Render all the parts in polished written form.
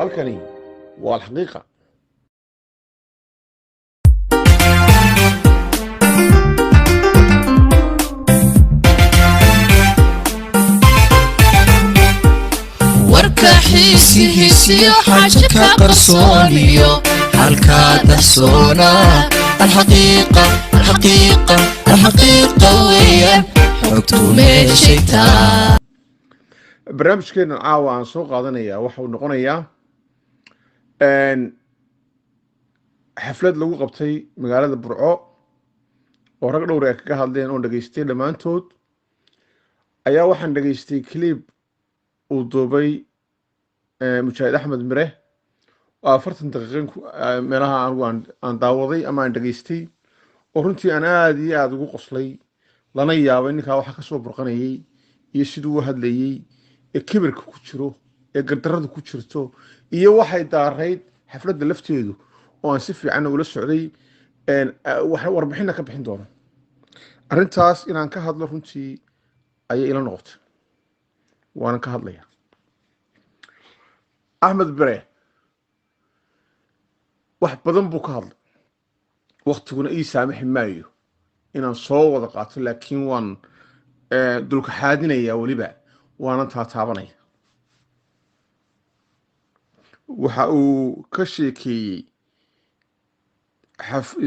halkani waa alxaqiiqa. warka xiisihiisiyo xaja ka qarsooniyo halkaa dahsoona alxaqiiqa weeyaan xogtu meeshaytaa. barnaamijkeena caawa aan soo qaadanayaa waxa uu noqonayaa xaflad lagu qabtay magaalada Burco oo rag dhowr ay kaga hadleen oo dhageystay dhammaantood. ayaa waxaan dhageystay clip uu duubay mujaahid axmed mire oo 40 daqiiqo meelaha aan daawaday ama aan dhageystay oo runtii aan aad iyo aad ugu qoslay lana yaabay ninkaa waxa ka soo burqanayay iyo siduu u hadlayay ee kibirka ku jiro ee gardarrada ku jirto iyo waxay daarayd xafladda lafteedu oo aan si fiican ula socday warbixinna ka bixin doono. arrintaas inaan ka hadlo runtii ayay ila noqotay, waanan ka hadlayaa. axmed mire wax badan buu ka hadlay, waqtiguna ii saamaxi maayo inaan soo wada qaato, laakiin waan dulka xaadinayaa, weliba waanan taataabanaya. waxa uu ka sheekeeyey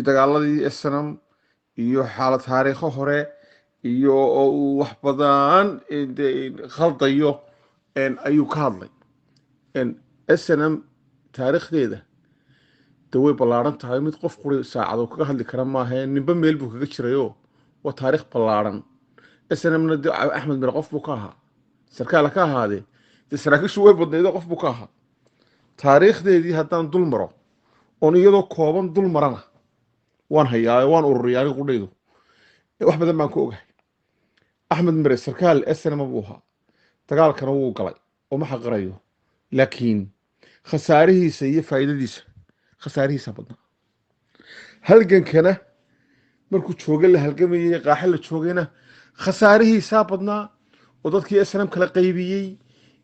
dagaaladii snm iyo xaalad taariikho hore iyo oo uu wax badan khaldayo ayuu ka hadlay. snm taariikhdeeda de way ballaaran tahay, mid qof quri saacado kaga hadli kara maaha, ninba meel buu kaga jirayo waa taariikh ballaaran. snmna de axmed mire qof buu ka ahaa, sarkaal ka ahaadee de saraakiishu way badnaydo qof buu ka ahaa. taariikhdeedii haddaan dul maro oon iyadoo kooban dul marana waan hayaa, waan ururiyaa aniga qudhaydu, wax badan baan ku ogahay. axmed mire sarkaal snm buu ahaa, dagaalkana wuu galay oo ma xaqirayo, laakiin khasaarihiisa iyo faa'iidadiisa khasaarihiisa badnaa. halgankana markuu jooga la halgamayay, qaaxa la joogayna khasaarihiisaa badnaa oo dadkii snm kala qaybiyey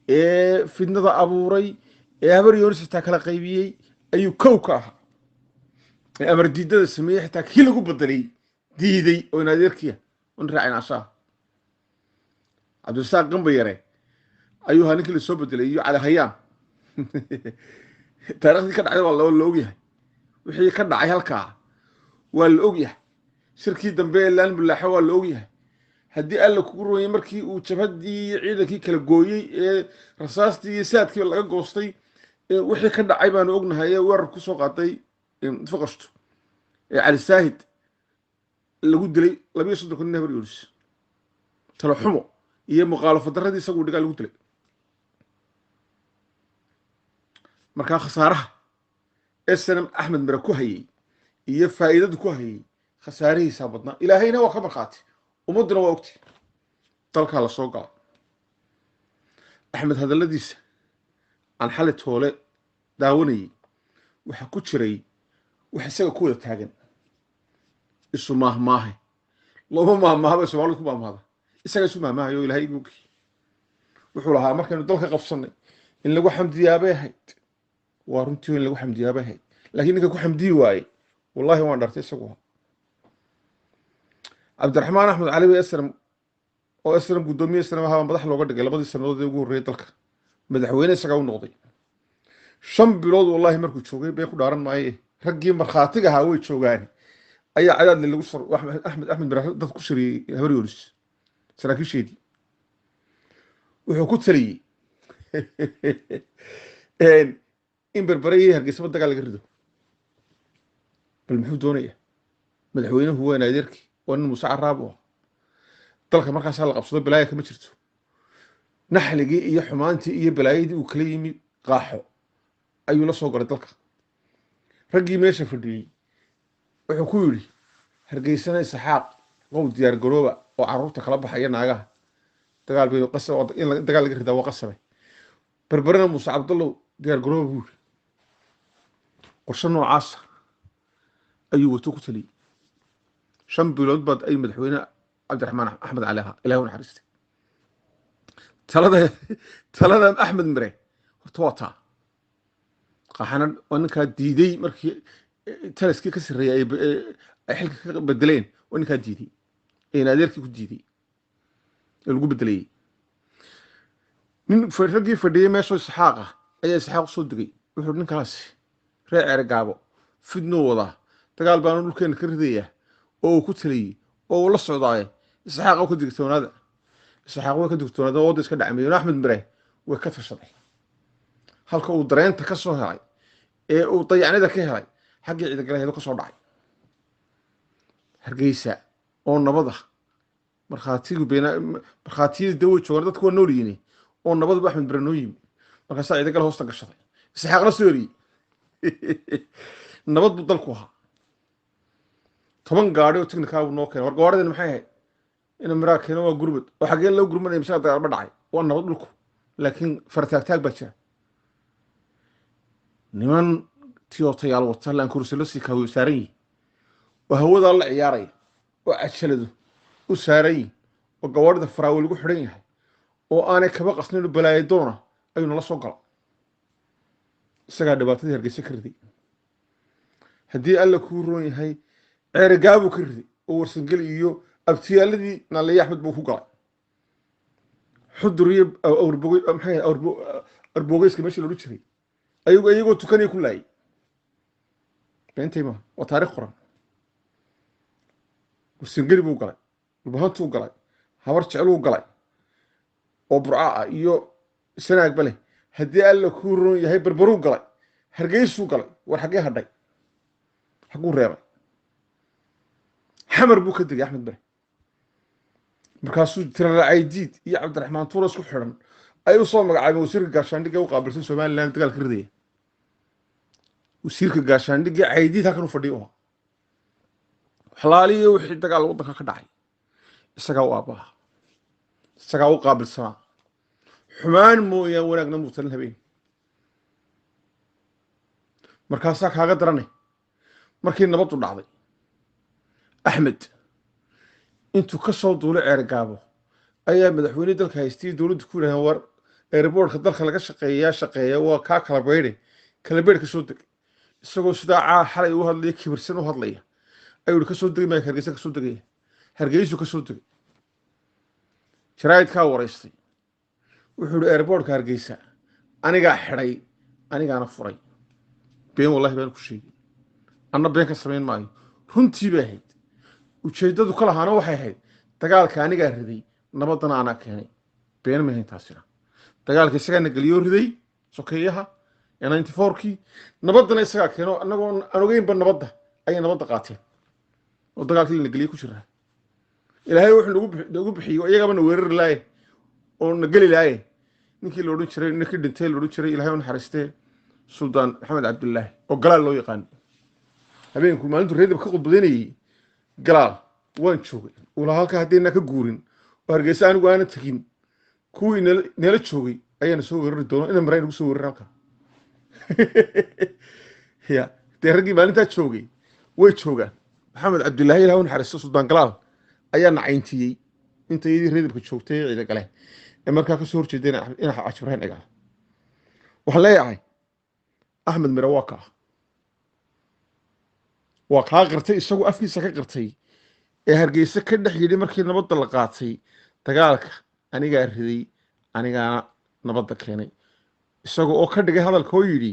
ee fidnada abuuray ee habar yoonis xitaa kala qaybiyey ayuu kow ka ahaa. ee amar diidada sameeyey xitaa kii lagu bedelay diiday oo in adeerkiya un raacin ashaa cabdirasaaq gambayare ayuu ahaa ninkii lasoo bedelay iyo cali hayaan. taariikhdii ka dhacday waa la ogyahay, wixii ka dhacay halkaa waa la ogyahay. shirkii dambe ee laan bulaaxo waa la ogyahay. haddii alla kugu rooyay markii uu jabhaddii iyo ciidankii kala gooyey ee rasaastii iyo saadkii laga goostay, wixii ka dhacay baanu ognahay. ee weerar ku soo qaaday faqashtu ee cali saahid lagu dilay 32 nin habar yoonis, talo xumo iyo muqaalafo darradii isagu dhigaa lagu dilay. markaa khasaaraha snm axmed mire ku hayay iyo faa'iidadu ku hayay khasaarihiisaa badnaa. ilaahayna waa ka markhaati, ummadduna waa ogtay. dalkaa la soo gala axmed hadalladiisa aan xali toole daawanayay waxa ku jiray wax isaga ku wada taagan. isu maahmaahe looma maahmaahaba soomaalida ku maahmaahda, isaga isu maahmaahayo ilaahay imugi. wuxuu lahaa markaynu dalka qabsanay in lagu xamdiyaabay ahayd, waa runtii in lagu xamdiyaabay ahayd, laakiin ninka ku xamdiyi waaye wallahi waan dhartay isagu ahaa. cabdiraxmaan axmed cali bay snm oo snm guddoomiye snm ahaa madax looga dhigay 2 sannadood ee ugu horreeyay dalka, madaxweyne isagaa u noqday. 5 bilood wallahi markuu joogay bay ku dhaaran maaye raggii markhaatiga ahaa way joogaan. ayaa cadaadle lagu sar axmed mire dad ku shiriyey habar yoonis saraakiisheedii. wuxuu ku taliyey in berberayay hargeysaba dagaal laga rido. bal muxuu doonayaa? madaxweynuhu waa in adeerkii, waa nin muuse caraab u ah. dalka markaasaa la qabsado balaaya kama jirto. naxligii iyo xumaantii iyo balaayadii uu kala yimi qaaxo ayuu la soo galay dalka. raggii meesha fadhiyey wuxuu ku yidhi hargeysana isxaaq qow diyaar garooba oo carruurta kala baxaya naagaha, dagaal bay in dagaal laga ridaa waa qasabay. berberena muuse cabdallow diyaar garooba buu yidhi. qorshe noocaasa ayuu wato ku taliyey. 5 bilood baad ay madaxweyne cabdiraxmaan axmed cali ahaa, ilaahay u naxariistay. talada axmed mire horta waa taa. qaxana ninkaa diiday markii taliskii ka sarreeyay ay xilka ka bedeleen ninkaa diiday adeerkii ku diiday ee lagu bedelayay nin raggii fadhiyey meeshoo isxaaqa ayaa isxaaq soo degay wuxuu ninkaasi reer ceergaabo fidnoo wadaa dagaal baanu dhulkeena ka ridayaa oo uu ku taliyey oo uu la socdaaye isxaaqa ka digtoonaada isxaaq way ka digtoonaada oo iska dhacmeeyeen axmed mire way ka tashaday halka uu dareenta ka soo helay ee uu dayacnida ka helay xaggii ciidagalaheedu ka soo dhacay hargeysa oo nabada markhaatiyada dawo joogan dadku waa nool yihiin oo nabadba axmed mire noo yimi markaasaa ciidagal hoosta gashaday isxaaqna soo eriyey nabad buu dalku ahaa 10 gaadhi oo tiknikaagu noo keenay war gaadhidani maxay ahayd ina miraa keeno waa gurmad oo xaggee loo gurmanaya mise dagaalba dhacay waa nabad dhulku laakiin fartaagtaag baa jira niman tiyootayaal wata laan kursilo sii kaawiyo saaran yihin oo hawadaa la ciyaaraya oo cajaladu u saaran yihin oo gawaadhida faraawe lagu xidhan yahay oo aanay kaba qasnin balaayo doona ayuu nala soo gala isagaa dhibaatadii hargeysa ka riday haddii alla kuu roon yahay ceerigaabuu ka riday oo warsangeli iyo abtiyaaladii naaliye axmed buu ku galay xudur iyo arbogeyska meeshii loodhan jiray iyagoo tukanaya ku laayay beentay maaha waa taarikh qoran warsangeli buu galay dhulbahantuu galay habar jeceluu galay oo burca ah iyo sanaagba leh haddii alla kuu roon yahay barbaruu galay hargeysuu galay war xaggee hadhay xagguu reebay xamar buu ka degay axmed bare markaasuu tiraracaydiid iyo cabdiraxmaan tuura isku xidhan ay u soo magacaabeen wasiirka gaashaandhigga u qaabilsan somalilan dagaal ka ridaya wasiirka gaashaandhigga caydiid halkan u fadhiyo xalaaliyo wixii dagaal waddanka ka dhacay isagaa u aabbaha isagaa u qaabilsanaa xumaan mooyaan wanaagna muutan habeen markaasaa kaaga daranay markii nabaddu dhacday axmed intuu ka soo duulay ceergaabo ayaa madaxweyne dalka haystay dowladdu ku yidhahdeen war airboortka dalka laga shaqeeya waa kaa kalabeydh ka soo deg isagoo sidaa xalay u hadlaya kibirsan u hadlaya ayuu ka soo degi maaya hargeysa ka soo degaya hargeysuu ka soo degay jaraa'idkaa waraystay wuxuu yidhi airboortka hargeysa anigaa xidhay anigaana furay been wallahi baan ku sheegay anna been ka samayn maayo runtii bay ahayd ujeeddadu ka lahaana waxay ahayd dagaalka anigaa riday nabaddana anaa keenay been ma ahayn taasina dagaalka isagaana geliyoo riday sokeeyaha ee 94kii nabaddana isagaa keeno annagoo aan ogeynba nabadda ayay nabadda qaateen oo dagaalkii lana geliyey ku jiraa ilaahay wuxuu nagu bixiyo iyagaba na weerari laaye oo na geli laaye ninkii la odhan jiray ninkii dhintay la odhan jiray ilaahay u naxariistee suldaan maxamed cabdillaahi oo galaal loo yaqaan habeenku maalintu reedab ka qudbadaynayay galaal waan joogay ula halka haddayna ka guurin oo hargeysa anigu aanan tegin kuwii neela joogay ayaana soo weerari doono ina maraa nagu soo weerar halka ya dee raggii maalintaa joogay way joogaan maxamed cabdillaahi ilaah u naxariisto suldaan galaal ayaa nacayntiyey inta iyadii reedabka joogtay ee ciida galeen ee markaa ka soo horjeedeen ina cajibraan cigaal waxaan leeyahay axmed mire waa kaa qirtay isagu afkiisa ka qirtay ee hargeysa ka dhex yidhi markii nabadda la qaatay dagaalka anigaa riday anigaana nabadda keenay isaga oo ka dhigay hadalka oo yidhi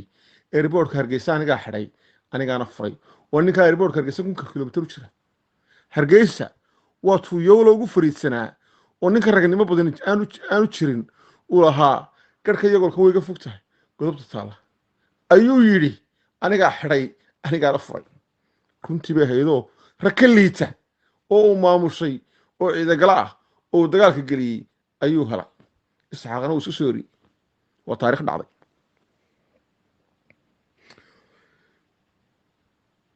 airboortka hargeysa anigaa xidhay anigaana furay waa ninkaa airboortka hargeysa 1 kilomitir u jira hargeysa waa tuuyowla ugu fariidsanaa oo ninka ragnimo badan aanu jirin uu lahaa garhka yagolka way ga fog tahay godobta taala ayuu yidhi anigaa xidhay anigaana furay runtii bay ahaydoo rag ka liita oo uu maamushay oo ciidagala ah oo uu dagaalka geliyey ayuu helay isxaaqna uu iska soo eriyey waa taarikh dhacday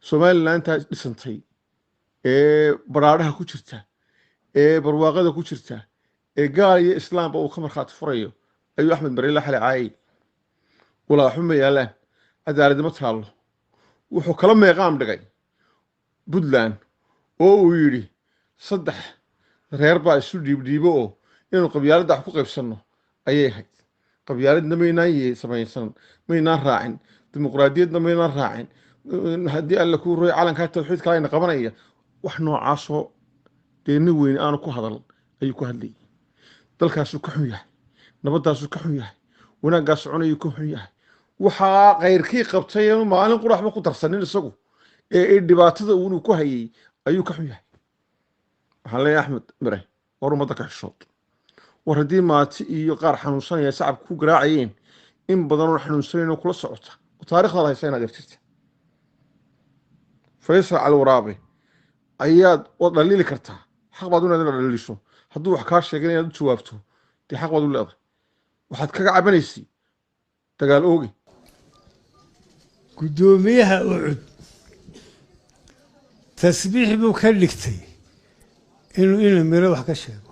somalilantaa dhisantay ee baraadhaha ku jirta ee barwaaqada ku jirta ee gaal iyo islaamba uu ka markhaati furayo ayuu axmed mare la xalay caayay walaaxuma yaalaan cadaaladnimo taallo wuxuu kala meeqaam dhigay puntland oo uu yidhi 3 reer baa isu dhiibdhiibo oo inaynu qabyaaladda wax ku qaybsanno ayay ahayd qabyaaladna maynaan samaysan maynaan raacin dimuqraadiyadna maynan raacin haddii alla kuu roy calankaa tawxiid kale ayna qabanaya wax noocaasoo dee nin weyne aanu ku hadal ayuu ku hadlayay dalkaasuu ka xun yahay nabaddaasuu ka xun yahay wanaaggaa soconayuu ka xun yahay waxaa kayrkii qabtay ee maalin quraxba ku darsanin isagu ee dhibaatada inuu ku hayay ayuu ka xun yahay waxaan leeyahay axmed mire war ummadda ka xishood war haddii maati iyo qaar xanuunsanaya shacabka ku garaacayeen in badan oo xanuunsanayn kula socota taariikhdaada haysa inaad jirta faysal cali waraabe ayaad wad dhaliili kartaa xaq baad u leedahay inaad dhaliisho hadduu wax kaa sheegay inaad u jawaabto dee xaq baad u leedahay waxaad kaga cabanaysay dagaal oogi gudoomiyaha ucud tasbiix buu ka dhigtay inuu ina miro wax ka sheego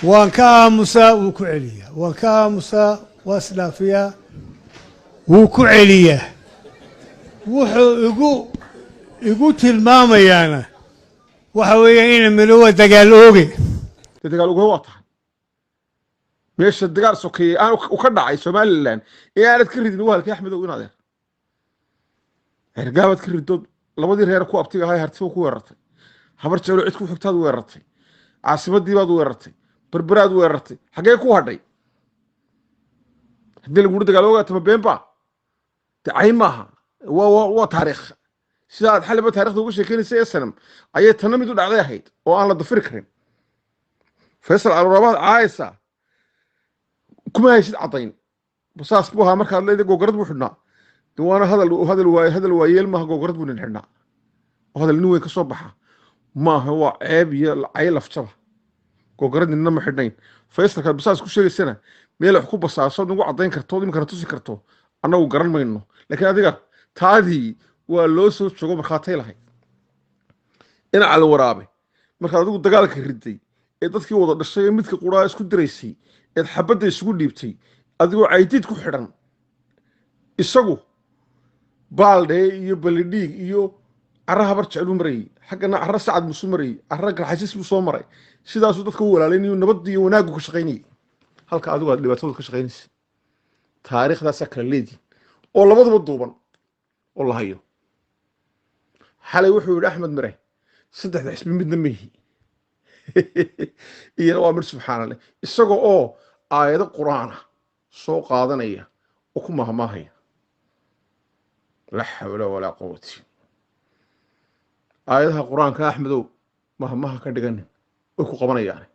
waan ka aamusaa wuu ku celiyaa waan ka aamusaa waa isdhaafiyaa wuu ku celiyaa wuxuu igu tilmaamayaana waxa weeye ina miro waa dagaal ooge dagaal ooge waa tahay meesha dagaal sokeeyey aan u ka dhacay somalilan ee aanad ka ridin waa halkii axmedow inaad hergaabaad ka ridood labadii reer ku abtiga ahay hartiba ku weerartay habar jeclo cid ku xigtaad weerartay caasimadii baad weerartay berberaad weerartay xaggee ku hadhay haddii laguuri dagaal oogaatama beenba dacay maaha waa taariikh sida aad xaliba taarikhda uga sheekeynaysa ee sanam ayay tanna mid u dhacday ahayd oo aan la dafiri karin faysal caluraabaad caaysa kuma haysid caddayn basaas buu ahaa markaad leedahay googorad buu xidhnaa dee waana hadal waayeel maaha googorad buu nin xidhnaa oo hadal nin weyn ka soo baxa maaha waa ceeb iyo cay lafjaba googorad ninna ma xidhnayn faysalkaad basaas ku sheegaysana meel wax ku basaaso nagu caddayn karto iminkana tusi karto annagu garan mayno laakiin adiga taadii waa loo soo joogo markhaatay lahayd dhinaca la waraabe markaad adigu dagaalka riday ee dadkii wada dhashay ee midka quraa isku diraysay eed xabadda isugu dhiibtay adigoo caydiid ku xidhan isagu baaldhee iyo balidhiig iyo carra habar jecluu marayey xaggana carra sacad buu soo marayey carra garxasiis buu soo maray sidaasuu dadka u walaalaynayo nabadda iyo wanaaggu ka shaqaynayay halka adigu aad dhibaatadu ka shaqaynaysa taariikhdaasaa kala leediin oo labaduba duuban oo la hayo xalay wuxuu yidhi axmed mire saddexda xisbi midna meehi iyana waa mid subxaana leh isaga oo aayado qur-aana soo qaadanaya oo ku mahmaahaya laa xawla walaa quwati aayadaha qur-aanka axmedow mahmaha ka dhiganin way ku qabanayaan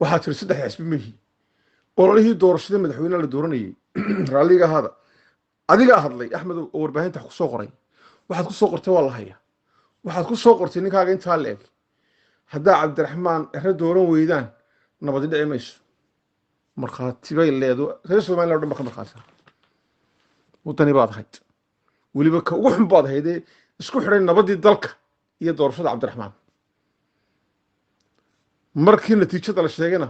waxaa tiri saddexda xisbi meehi ololihii doorashada madaxweyneha la dooranayay raalliga ahaada adigaa hadlay axmedow oo warbaahinta wax ku soo qoray waxaad ku soo qortay waa la haya waxaad ku soo qortay ninkaaga intaa la eg haddaa cabdiraxmaan ere dooran weydaan nabadi dhici mayso markhaati bay leedo reer somaliland o dhan ba ka markhaati waddani baad ahayd weliba ka ugu xun baad ahaydee isku xidhay nabaddii dalka iyo doorashada cabdiraxmaan markii natiijada la sheegayna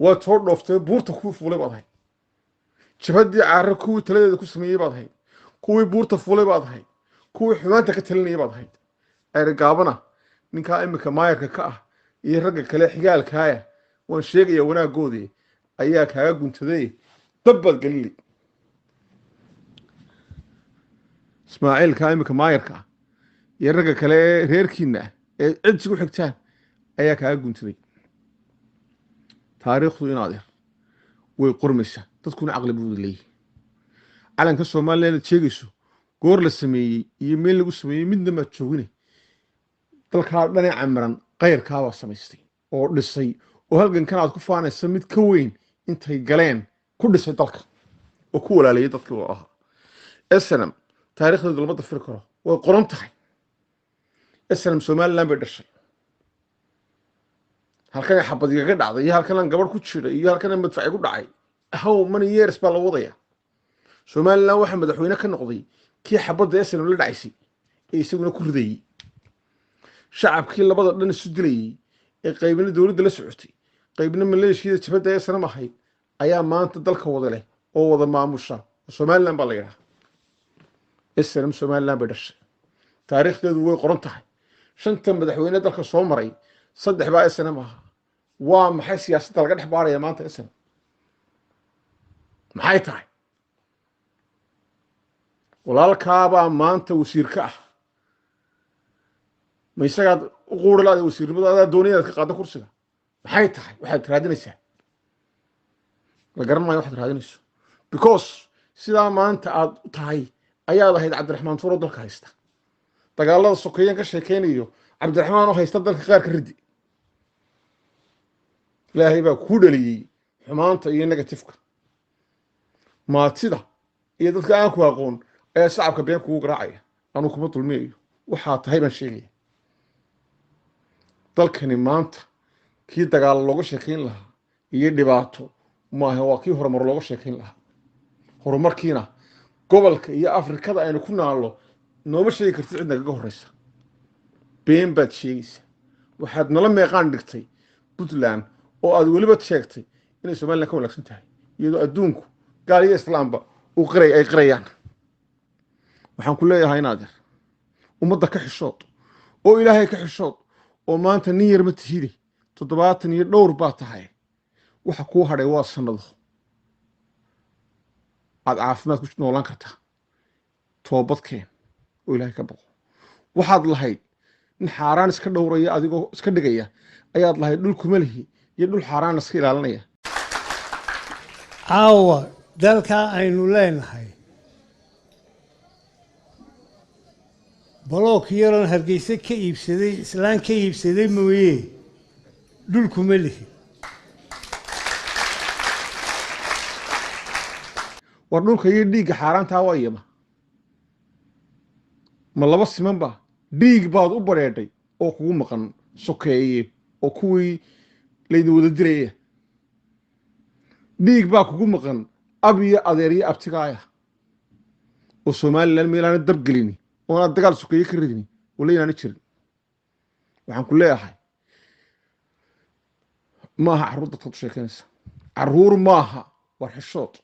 waad soo dhooftay buurta kuwii fuulay baad ahayd jabhaddii caarre kuwii taladeeda ku sameeyey baad ahayd kuwii buurta fuulay baad ahayd kuwii xumaanta ka talinayay baad ahayd ergaabana ninkaa iminka maayarka ka ah iyo ragga kale xigaalkaaya waan sheegayaa wanaaggoodii ayaa kaaga guntaday dab baad gelili ismaaciilkaa iminka maayarka ah iyo ragga kale ee reerkiina ah ee cid isugu xigtaan ayaa kaaga guntaday taariikhdu inaad yar way qormaysaa dadkuna caqli buu leeyahay calanka soomaaliya inaad sheegayso goor la sameeyey iyo meel lagu sameeyey midna maad joogine dalkaa dhanee camiran kayrkaabaa samaystay oo dhisay oo halgankan aad ku faanaysa mid ka weyn intay galeen ku dhisay dalka oo ku walaalayay dadkii oo ahaa snm taariikhdeedu lama dafiri karo way qoran tahay snm somaliland bay dhashay halkan xabad igaga dhacday iyo halkan gabadh ku jira iyo halkan madfaci ku dhacay how many years baa la wadaya somaliland waxaa madaxweyne ka noqday kii xabadda snm la dhacaysay ee isaguna ku ridayey shacabkii labada dhan isu dilayey ee qaybna dowladda la socotay qaybna maleeshiyada jabhadda ee snm ahayd ayaa maanta dalka wada leh oo wada maamusha somaliland baa la yidhaha snm somaliland bay dhashay taariikhdeedu way qoran tahay shanta madaxweyne dalka soo maray saddex baa snm ahaa waa maxay siyaasadda laga dhex baaraya maanta isna maxay tahay walaalkaabaa maanta wasiirka ah ma isagaad u quuri laada wasiirnimada adaa doonaya ka qaado kursiga maxay tahay waxaad raadinaysaa la garan maayo waxaad raadinayso because sidaa maanta aad u tahay ayaad ahayd cabdiraxmaan tuuro dalka haysta dagaalada sokeeyeen ka sheekeynayo cabdiraxmaan oo haysta dalka qaar ka ridi ilaahay baa kuu dhaliyey xumaanta iyo negatifka maatida iyo dadka aan ku aqoon ayaa shacabka been kugu garaacaya anuu kuma dulmiyayo waxaa tahay baan sheegaya dalkani maanta kii dagaal looga sheekayn lahaa iyo dhibaato maaha waa kii horumar looga sheekayn lahaa horumarkiina gobolka iyo afrikada aynu ku naallo nooma sheegi kartid cidna kaga horreysa been baad sheegaysa waxaad nala meeqaan dhigtay puntland oo aad weliba sheegtay inay somaliland ka wanaagsan tahay iyadoo adduunku gaal iyo islaamba ay qirayaan waxaan ku leeyahay inaad yar ummadda ka xishood oo ilaahay ka xishood oo maanta nin yar ma tihide 72 baa tahay waxa kuu hadhay waa sanado aad caafimaad ku noolaan kartaa toobadkeen oo ilaahay ka baqo waxaad lahayd nin xaaraan iska dhowraya adigoo iska dhigaya ayaad lahayd dhul kuma lihi iyo dhul xaaraan iska ilaalinaya caawa dalka aynu leenahay balook yaran hargeysa ka iibsaday islaan ka iibsaday mooye dhul kuma lihi war dhulka iyo dhiigga xaaraantaa waa iyama ma laba siman ba dhiig baad u bareedhay oo kugu maqan sokeeye oo kuwii laydin wada diraya dhiig baa kugu maqan ab iyo adeer iyo abtigaaya oo somaliland meelaana dab gelini oonaad dagaal sokeeye ka ridini wala inaana jirin waxaan ku leeyahay maaha carruur dadkaad u sheekanaysa carruur maaha war xishood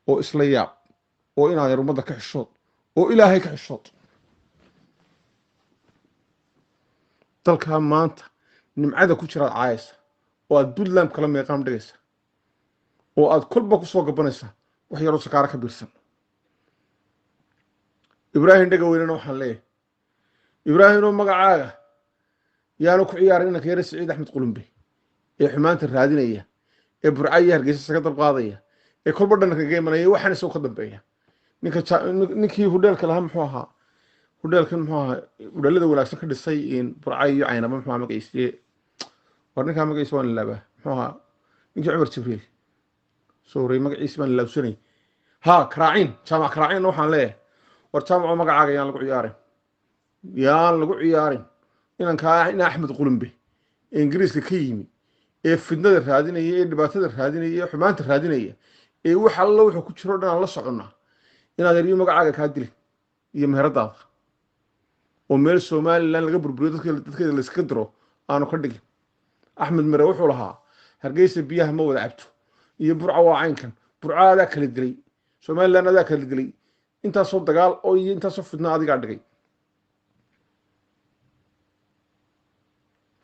oo isla yaab oo inaad yar ummadda ka xishood oo ilaahay ka xishood dalkaa maanta nimcada ku jiraad caayaysa oo aad puntland kala meeqaam dhigaysa oo aad kolba ku soo gabanaysa wax yaroo sakaaro ka biirsan ibraahim dhagaweynena waxaan leeyahay ibraahim oo magacaaga yaanu ku ciyaarin inanka yare siciid axmed qulumbe ee xumaanta raadinaya ee burca iyo hargeysa isaga dabqaadaya ee kolba dhanna kaga imanaya waxaan isagoo ka dambeeya ninkii hudheelka lahaa muxuu ahaa hudheelkan muxuu ahaa hudheelada wanaagsan ka dhisay burca iyo caynaba muxuu ahaa magaciise war ninkaa magaciisa waan ilaabaa muxuu ahaa ninkii cumar jibriil soo horay magaciisa baan ilaabsanay ها كراعين جامع كراعين waxaan leeyahay war jaamaco magacaaga yaan lagu ciyaarin inaan Axmed Qulumbe Ingiriiska ka yimi ee fidnada raadinaya ee dhibaatada raadinaya ee xumaanta raadinaya ee wax alla wuxuu ku jiro dhan la socona inaad yariyo magacaaga ka dilay iyo meheradaada oo meel Soomaaliland laga burburiyo dadka la iska diro aanu ka dhigin Axmed Mare wuxuu lahaa Hargeysa biyaha ma wada cabto iyo burca waa caynkan burcaada kala dilay Soomaaliland adaa kala dilay inta soo dagaal oo inta soo fidna adiga dhigay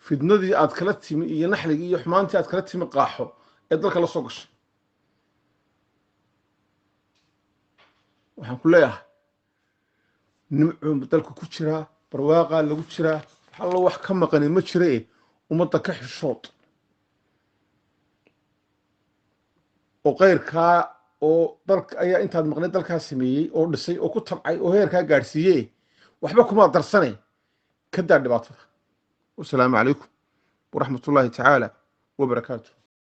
fidnadii aad kala timi iyo naxligii iyo xumaantii aad kala timi qaaxo ee dalka la soo gashay waxaan ku leeyahay nimco dalka ku jira barwaaqa lagu jira xallo wax ka maqan ma jiree ummadda ka xishood oo qeyrka oo dalka ayaa intaad maqnay dalka sameeyay oo dhisay oo ku tabcay oo heerka gaarsiiyay waxba kuma darsanay ka daa dhibaatada والسلام عليكم ورحمة الله تعالى وبركاته.